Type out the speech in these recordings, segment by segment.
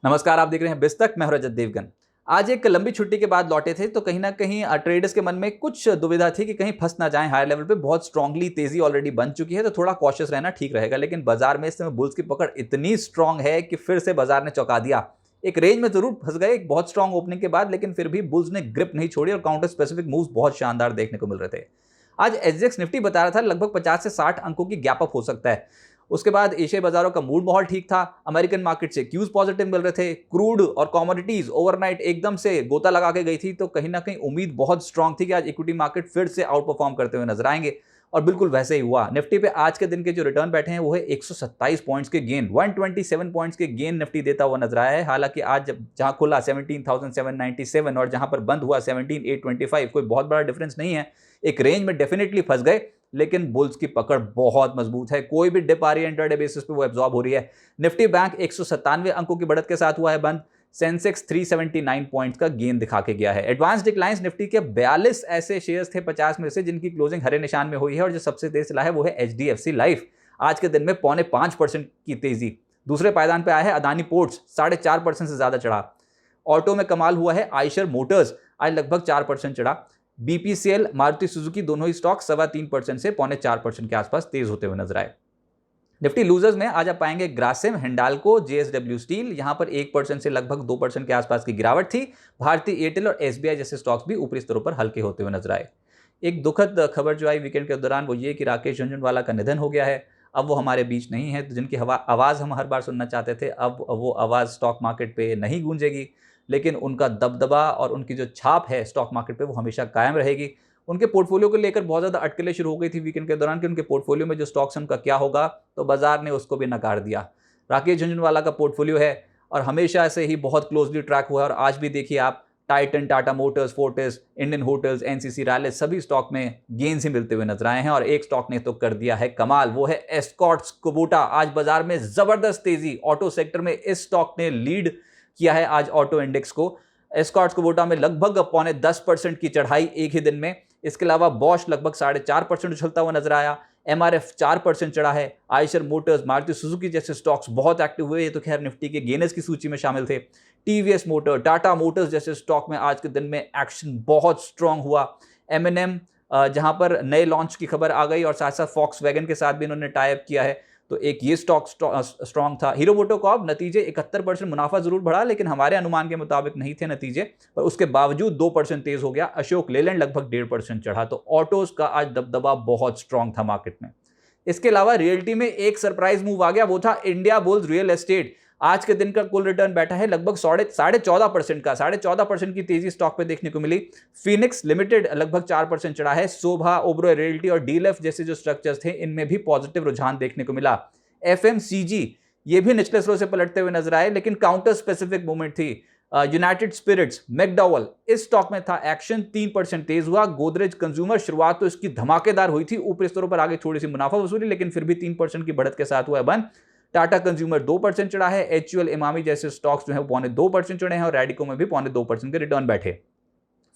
नमस्कार, आप देख रहे हैं बिस्तक। मैं हूं रजत देवगन। आज एक लंबी छुट्टी के बाद लौटे थे तो कहीं ना कहीं ट्रेडर्स के मन में कुछ दुविधा थी कि कहीं फंस ना जाएं। हाई लेवल पे बहुत स्ट्रांगली तेजी ऑलरेडी बन चुकी है तो थोड़ा कॉशियस रहना ठीक रहेगा। लेकिन बाजार में इस समय बुल्स की पकड़ इतनी स्ट्रांग है कि फिर से बाजार ने चौंका दिया। एक रेंज में जरूर फंस गए एक बहुत स्ट्रांग ओपनिंग के बाद, लेकिन फिर भी बुल्स ने ग्रिप नहीं छोड़ी और काउंटर स्पेसिफिक मूव्स बहुत शानदार देखने को मिल रहे थे। आज एसजीएक्स निफ्टी बता रहा था लगभग 50 से 60 अंकों की गैप अप हो सकता है। उसके बाद एशियाई बाजारों का मूड माहौल ठीक था। अमेरिकन मार्केट से क्यूज पॉजिटिव मिल रहे थे। क्रूड और कमोडिटीज ओवरनाइट एकदम से गोता लगा के गई थी, तो कहीं ना कहीं उम्मीद बहुत स्ट्रांग थी कि आज इक्विटी मार्केट फिर से आउट परफॉर्म करते हुए नजर आएंगे। और बिल्कुल वैसे ही हुआ। निफ्टी पे आज के दिन के जो रिटर्न बैठे हैं वो है 127 पॉइंट्स के गेन, 127 पॉइंट्स के गेन निफ्टी देता हुआ नजर आया है। हालांकि आज जहां खुला 17,797 और जहां पर बंद हुआ 17,825, कोई बहुत बड़ा डिफरेंस नहीं है। एक रेंज में डेफिनेटली फंस गए, लेकिन बुल्स की पकड़ बहुत मजबूत है। कोई भी डिप आ रही है इंटरडे बेसिस पे वो एब्जॉर्ब हो रही है। निफ्टी बैंक 197 अंकों की बढ़त के साथ हुआ है बंद। सेंसेक्स 379 पॉइंट्स का गेन दिखा के गया है। एडवांस डिक्लाइंस निफ्टी के 42 ऐसे शेयर्स थे 50 में से जिनकी क्लोजिंग हरे निशान में हुई है, और जो सबसे तेज चला है वो है एचडीएफसी लाइफ। आज के दिन में 4.25% की तेजी। दूसरे पायदान पे आया है अदानी पोर्ट्स, 4.5% से ज्यादा चढ़ा। ऑटो में कमाल हुआ है आयशर मोटर्स, आज लगभग 4% चढ़ा। बीपीसीएल, मारुति सुजुकी दोनों ही स्टॉक 3.25% से 4.25% के आसपास तेज होते हुए नजर आए। निफ्टी लूजर्स में आज आप पाएंगे ग्रासिम, हिंडाल्को, जेएसडब्ल्यू स्टील, यहां पर 1% से लगभग 2% के आसपास की गिरावट थी। भारतीय एयरटेल और एसबीआई जैसे स्टॉक्स भी ऊपरी स्तरों पर हल्के होते हुए नजर आए। एक दुखद खबर जो आई वीकेंड के दौरान वो ये कि राकेश झुनझुनवाला का निधन हो गया है। अब वो हमारे बीच नहीं है, तो जिनकी आवाज़ हम हर बार सुनना चाहते थे, अब वो आवाज़ स्टॉक मार्केट पे नहीं गूंजेगी। लेकिन उनका दबदबा और उनकी जो छाप है स्टॉक मार्केट पे वो हमेशा कायम रहेगी। उनके पोर्टफोलियो को लेकर बहुत ज़्यादा अटकलें शुरू हो गई थी वीकेंड के दौरान कि उनके पोर्टफोलियो में जो स्टॉक्स हैं उनका क्या होगा, तो बाजार ने उसको भी नकार दिया। राकेश झुनझुनवाला का पोर्टफोलियो है और हमेशा से ही बहुत क्लोजली ट्रैक हुआ है, और आज भी देखिए आप Titan, Tata Motors, Fortis, Indian hotels, NCC Rallis, सभी स्टॉक में गेन्स ही मिलते हुए नजर आए हैं। और एक स्टॉक ने तो कर दिया है कमाल, वो है एस्कॉर्ट्स कुबोटा। आज बाजार में जबरदस्त तेजी, ऑटो सेक्टर में इस स्टॉक ने लीड किया है आज ऑटो इंडेक्स को। एस्कॉर्ट्स कुबोटा में लगभग 0.10% की चढ़ाई एक ही दिन में। इसके अलावा बॉश लगभग 4.5% उछलता हुआ नजर आया। एमआरएफ 4% चढ़ा है। आयशर मोटर्स, मारुति सुजुकी जैसे स्टॉक्स बहुत एक्टिव हुए, ये तो खैर निफ्टी के गेनर्स की सूची में शामिल थे। टीवीएस मोटर, टाटा मोटर्स जैसे स्टॉक में आज के दिन में एक्शन बहुत स्ट्रांग हुआ। एमएनएम, जहां पर नए लॉन्च की खबर आ गई और साथ साथ फॉक्स वैगन के साथ भी इन्होंने टाई अप किया है, तो एक ये स्टॉक स्ट्रांग था। हीरो मोटोकॉर्प, नतीजे 71% मुनाफा जरूर बढ़ा, लेकिन हमारे अनुमान के मुताबिक नहीं थे नतीजे, पर उसके बावजूद 2% तेज हो गया। अशोक लेलैंड लगभग 1.5% चढ़ा। तो ऑटोज का आज दबदबा बहुत स्ट्रांग था मार्केट में। इसके अलावा रियल्टी में एक सरप्राइज मूव आ गया, वो था इंडिया बुल्स रियल एस्टेट। आज के दिन का कुल रिटर्न बैठा है लगभग 14.5% का। 14.5% की तेजी स्टॉक पे देखने को मिली। फिनिक्स लिमिटेड लगभग 4% चढ़ा है। शोभा, ओबरो रियल्टी और डीएलएफ जैसे जो स्ट्रक्चर्स थे इनमें भी पॉजिटिव रुझान देखने को मिला। एफएमसीजी ये भी निचले स्तर से पलटते हुए नजर आए, लेकिन काउंटर स्पेसिफिक मूवमेंट थी। यूनाइटेड स्पिरिट्स, मैकडॉवल, इस स्टॉक में था एक्शन, 3% तेज हुआ। गोदरेज कंज्यूमर, शुरुआत तो इसकी धमाकेदार हुई थी, ऊपरी स्तरों पर आगे थोड़ी सी मुनाफा वसूली, लेकिन फिर भी 3% की बढ़त के साथ हुआ है बंद। टाटा कंज्यूमर 2% चढ़ा है। एचयूएल, इमामी जैसे स्टॉक्स जो है 2.25% चढ़े हैं और रेडिको में भी 2.25% के रिटर्न बैठे।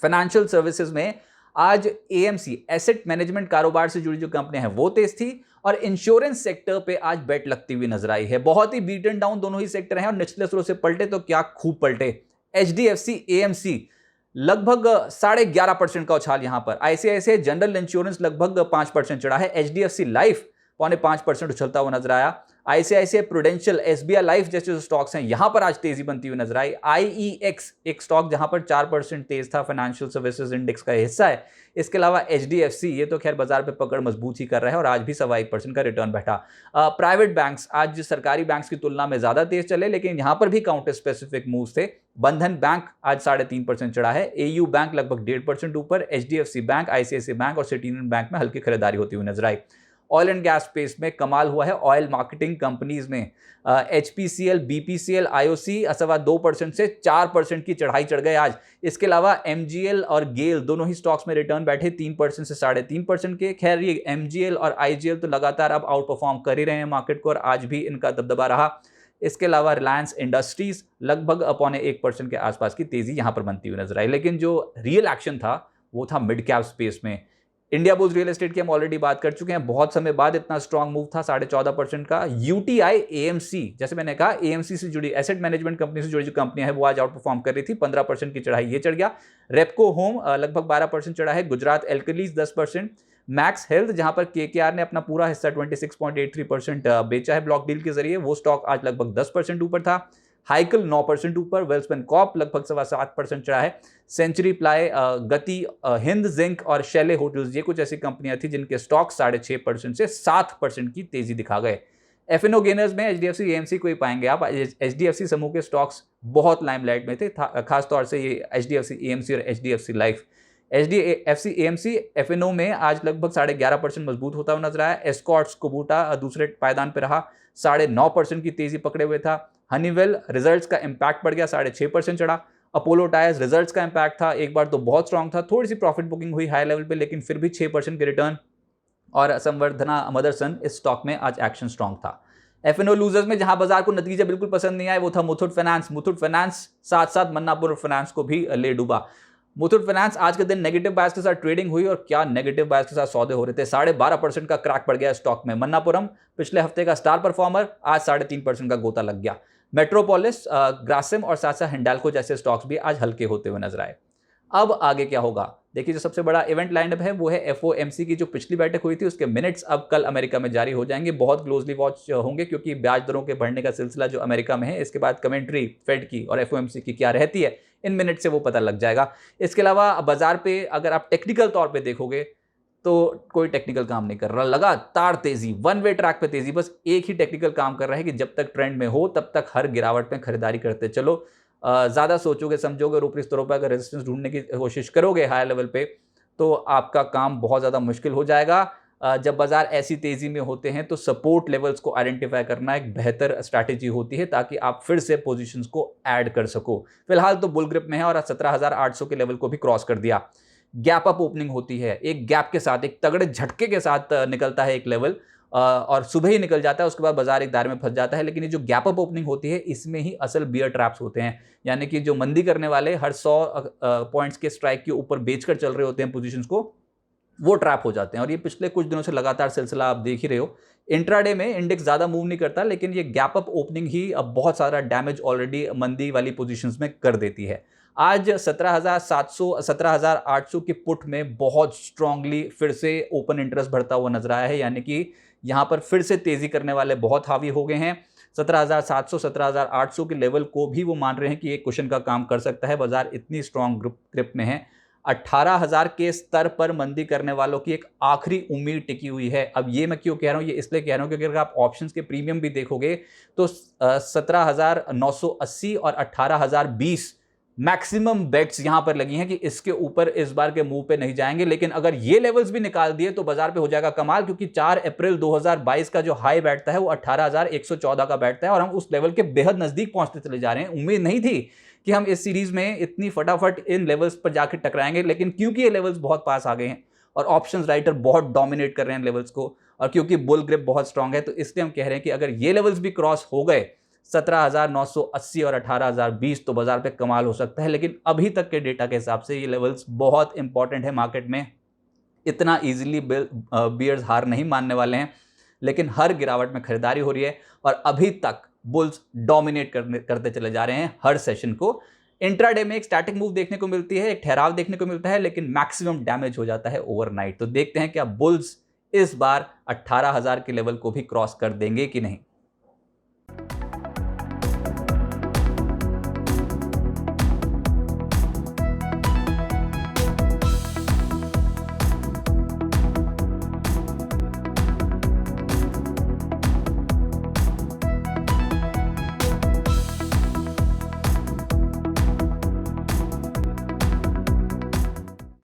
फाइनेंशियल सर्विसेज में आज एएमसी, एसेट मैनेजमेंट कारोबार से जुड़ी जो कंपनियां हैं वो तेज थी, और इंश्योरेंस सेक्टर पे आज बेट लगती हुई नजर आई है। बहुत ही बीटन डाउन दोनों ही सेक्टर हैं और निचले स्तरों से पलटे तो क्या खूब पलटे। एचडीएफसी एएमसी लगभग 11.5% का उछाल यहां पर। आईसीआईसीआई जनरल इंश्योरेंस लगभग 5% चढ़ा है। एचडीएफसी लाइफ 0.5% उछलता हुआ नजर आया। आईसीआईसीआई प्रूडेंशियल, एसबीआई लाइफ जैसे जो स्टॉक्स हैं यहां पर आज तेजी बनती हुई नजर आई। आईईएक्स एक स्टॉक जहां पर 4% तेज था, फाइनेंशियल सर्विसेज इंडेक्स का हिस्सा है। इसके अलावा एचडीएफसी ये तो खैर बाजार पे पकड़ मजबूत ही कर रहा है और आज भी 1.25% का रिटर्न बैठा। प्राइवेट बैंक्स आज सरकारी बैंक्स की तुलना में ज्यादा तेज चले, लेकिन यहां पर भी काउंटर स्पेसिफिक मूव्स थे। बंधन बैंक आज 3.5% चढ़ा है। एयू बैंक लगभग 1.5% ऊपर। एचडीएफसी बैंक, आईसीआईसीआई बैंक और सिटी यूनियन बैंक में हल्की खरीदारी होती हुई नजर आई। ऑयल एंड गैस स्पेस में कमाल हुआ है ऑयल मार्केटिंग कंपनीज में। एचपीसीएल, बीपीसीएल, आईओसी 2.25% से 4% की चढ़ाई चढ़ गए आज। इसके अलावा एमजीएल और गेल दोनों ही स्टॉक्स में रिटर्न बैठे 3% से 3.5% के। खैर ये एमजीएल और आईजीएल तो लगातार अब आउट परफॉर्म कर ही रहे हैं मार्केट को और आज भी इनका दबदबा रहा। इसके अलावा रिलायंस इंडस्ट्रीज लगभग 0.1% के आसपास की तेजी यहां पर बनती हुई नजर आई। लेकिन जो रियल एक्शन था वो था मिड कैप स्पेस में। इंडिया बुल्स रियल एस्टेट की हम ऑलरेडी बात कर चुके हैं, बहुत समय बाद इतना स्ट्रांग मूव था 14.5% का। यूटीआई एएमसी, जैसे मैंने कहा एएमसी से जुड़ी एसेट मैनेजमेंट कंपनी से जुड़ी जो कंपनियां है वो आज आउट परफॉर्म कर रही थी, 15% की चढ़ाई ये चढ़ गया। रेपको होम लगभग 12% चढ़ा है। गुजरात एल्कलीज 10%। मैक्स हेल्थ जहां पर केकेआर ने अपना पूरा हिस्सा 26.83% बेचा है ब्लॉक डील के जरिए, वो स्टॉक आज लगभग 10% ऊपर था। हाइकल 9% ऊपर। वेल्सपन कॉप लगभग 7.25% चढ़ा है। सेंचुरी प्लाई, गति, हिंद जिंक और शैले होटल्स, ये कुछ ऐसी कंपनियां थी जिनके स्टॉक 6.5% से 7% की तेजी दिखा गए। एफएनओ गेनर्स में एचडीएफसी एएमसी को ही पाएंगे आप। एचडीएफसी समूह के स्टॉक्स बहुत लाइमलाइट में थे, खासतौर से ये एचडीएफसी एएमसी और HDFC life. HDFC AMC FNO में आज लगभग 11.5% मजबूत होता हुआ नजर आया। एस्कॉर्ट्स कुबूटा दूसरे पायदान पर रहा, 9.5% की तेजी पकड़े हुए था। हनीवेल रिजल्ट्स का इंपैक्ट बढ़ गया, 6.5% चढ़ा। अपोलो टायर्स रिजल्ट्स का इंपैक्ट था, एक बार तो बहुत स्ट्रांग था, थोड़ी सी प्रॉफिट बुकिंग हुई हाई लेवल पे, लेकिन फिर भी 6% के रिटर्न। और संवर्धना मदरसन, इस स्टॉक में आज एक्शन स्ट्रांग था। एफएनओ लूजर्स में जहां बाजार को नतीजे बिल्कुल पसंद नहीं आए वो था मुथूट फाइनेंस। मुथूट फाइनेंस साथ साथ मन्नापुर फाइनेंस को भी ले डूबा। मुथूट फाइनेंस आज के दिन नेगेटिव बायस के साथ ट्रेडिंग हुई और क्या नेगेटिव बायस के साथ सौदे हो रहे थे। 12.5% का क्रैक पड़ गया स्टॉक में। मन्नापुरम पिछले हफ्ते का स्टार परफॉर्मर, आज 3.5% का गोता लग गया। मेट्रोपोलिस, ग्रासिम और साथ साथ हिंडाल्को जैसे स्टॉक्स भी आज हल्के होते हुए नजर आए। अब आगे क्या होगा देखिए, जो सबसे बड़ा इवेंट लाइनअप है वो है एफओएमसी की जो पिछली बैठक हुई थी उसके मिनट्स अब कल अमेरिका में जारी हो जाएंगे। बहुत क्लोजली वॉच होंगे क्योंकि ब्याज दरों के बढ़ने का सिलसिला जो अमेरिका में है, इसके बाद कमेंट्री फेड की और एफओएमसी की क्या रहती है, इन मिनट से वो पता लग जाएगा। इसके अलावा बाजार पे अगर आप टेक्निकल तौर पे देखोगे तो कोई टेक्निकल काम नहीं कर रहा, लगातार तेजी, वन वे ट्रैक पे तेजी, बस एक ही टेक्निकल काम कर रहा है कि जब तक ट्रेंड में हो तब तक हर गिरावट में खरीदारी करते चलो। ज़्यादा सोचोगे समझोगे, ऊपरी स्तरों पर अगर रेजिस्टेंस ढूंढने की कोशिश करोगे हाई लेवल पे, तो आपका काम बहुत ज़्यादा मुश्किल हो जाएगा। जब बाजार ऐसी तेज़ी में होते हैं तो सपोर्ट लेवल्स को आइडेंटिफाई करना एक बेहतर स्ट्रैटेजी होती है ताकि आप फिर से पोजीशंस को ऐड कर सको। फिलहाल तो बुल ग्रिप में है और 17,800 के लेवल को भी क्रॉस कर दिया। गैप अप ओपनिंग होती है, एक गैप के साथ, एक तगड़े झटके के साथ निकलता है एक लेवल, और सुबह ही निकल जाता है, उसके बाद बाजार एक दायरे में फंस जाता है। लेकिन ये जो गैप अप ओपनिंग होती है इसमें ही असल बियर ट्रैप्स होते हैं, यानी कि जो मंदी करने वाले हर 100 पॉइंट्स के स्ट्राइक के ऊपर बेचकर चल रहे होते हैं पोजीशंस को, वो ट्रैप हो जाते हैं। और ये पिछले कुछ दिनों से लगातार सिलसिला आप देख ही रहे हो। इंट्राडे में इंडेक्स ज़्यादा मूव नहीं करता, लेकिन ये गैप अप ओपनिंग ही अब बहुत सारा डैमेज ऑलरेडी मंदी वाली पोजीशंस में कर देती है। आज 17,700 17,800 की पुट में बहुत स्ट्रांगली फिर से ओपन इंटरेस्ट बढ़ता हुआ नजर आया है, यानी कि यहां पर फिर से तेजी करने वाले बहुत हावी हो गए हैं। 17,700 17,800 के लेवल को भी वो मान रहे हैं कि एक क्वेश्चन का काम कर सकता है। बाजार इतनी स्ट्रांग ग्रिप में है। 18,000 के स्तर पर मंदी करने वालों की एक आखिरी उम्मीद टिकी हुई है। अब ये मैं क्यों कह रहा हूं, ये इसलिए कह रहा हूं क्योंकि अगर आप ऑप्शंस के प्रीमियम भी देखोगे तो 17,980 और 18,020 मैक्सिमम बेट्स यहां पर लगी हैं कि इसके ऊपर इस बार के मूव पे नहीं जाएंगे। लेकिन अगर ये लेवल्स भी निकाल दिए तो बाजार पे हो जाएगा कमाल, क्योंकि 4 अप्रैल 2022 का जो हाई बैठता है वो 18,114 का बैठता है और हम उस लेवल के बेहद नजदीक पहुंचते चले जा रहे हैं। उम्मीद नहीं थी कि हम इस सीरीज में इतनी फटाफट इन लेवल्स पर जाकर टकराएंगे, लेकिन क्योंकि ये लेवल्स बहुत पास आ गए हैं और ऑप्शंस राइटर बहुत डोमिनेट कर रहे हैं लेवल्स को, और क्योंकि बुल ग्रिप बहुत स्ट्रांग है, तो इसलिए हम कह रहे हैं कि अगर ये लेवल्स भी क्रॉस हो गए 17,980 और 18,020 तो बाजार पे कमाल हो सकता है। लेकिन अभी तक के डेटा के हिसाब से ये लेवल्स बहुत इंपॉर्टेंट है मार्केट में, इतना इजीली बियर्स हार नहीं मानने वाले हैं। लेकिन हर गिरावट में खरीदारी हो रही है और अभी तक बुल्स डोमिनेट करते चले जा रहे हैं हर सेशन को। इंट्राडे में एक स्टैटिक मूव देखने को मिलती है, एक ठहराव देखने को मिलता है, लेकिन मैक्सिमम डैमेज हो जाता है ओवरनाइट। तो देखते हैं क्या बुल्स इस बार 18,000 के लेवल को भी क्रॉस कर देंगे कि नहीं।